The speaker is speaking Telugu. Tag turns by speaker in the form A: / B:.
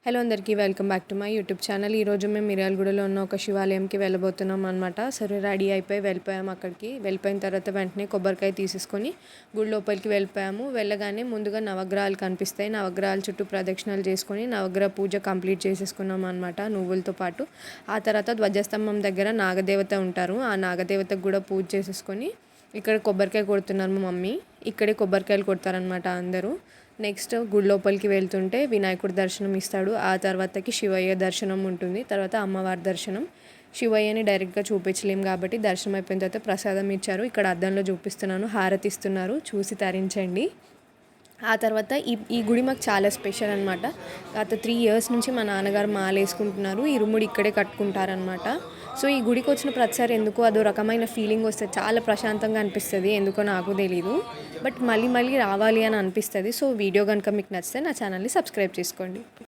A: హలో అందరికీ welcome back to my YouTube channel. ఈరోజు మేము మిర్యాలగూడలో ఉన్న ఒక శివాలయంకి వెళ్ళబోతున్నాం అనమాట. సరే రెడీ అయిపోయి వెళ్ళిపోయాము. అక్కడికి వెళ్ళిపోయిన తర్వాత వెంటనే కొబ్బరికాయ తీసేసుకొని గుడి లోపలికి వెళ్ళిపోయాము. వెళ్ళగానే ముందుగా నవగ్రహాలు కనిపిస్తాయి. నవగ్రహాల చుట్టూ ప్రదక్షిణలు చేసుకొని నవగ్రహ పూజ కంప్లీట్ చేసేసుకున్నాం అనమాట నువ్వులతో పాటు. ఆ తర్వాత ధ్వజస్తంభం దగ్గర నాగదేవత ఉంటారు. ఆ నాగదేవతకు కూడా పూజ చేసేసుకొని ఇక్కడ కొబ్బరికాయ కొడుతున్నారు మా మమ్మీ. ఇక్కడే కొబ్బరికాయలు కొడతారనమాట అందరూ. నెక్స్ట్ గుడి లోపలికి వెళ్తుంటే వినాయకుడి దర్శనం ఇస్తాడు. ఆ తర్వాతకి శివయ్య దర్శనం ఉంటుంది. తర్వాత అమ్మవారి దర్శనం. శివయ్యని డైరెక్ట్గా చూపించలేం కాబట్టి దర్శనం అయిపోయిన తర్వాత ప్రసాదం ఇచ్చారు. ఇక్కడ అద్దంలో చూపిస్తున్నాను, హారతి ఇస్తున్నారు, చూసి తరించండి. ఆ తర్వాత ఈ గుడి మాకు చాలా స్పెషల్ అనమాట. గత 3 years నుంచి మా నాన్నగారు మాల వేసుకుంటున్నారు. ఇరుముడి ఇక్కడే కట్టుకుంటారనమాట. సో ఈ గుడికి వచ్చిన ప్రతిసారి ఎందుకో అదో రకమైన ఫీలింగ్ వస్తుంది. చాలా ప్రశాంతంగా అనిపిస్తుంది. ఎందుకో నాకు తెలీదు, బట్ మళ్ళీ మళ్ళీ రావాలి అని అనిపిస్తుంది. సో వీడియో కనుక మీకు నచ్చితే నా ఛానల్ని సబ్స్క్రైబ్ చేసుకోండి.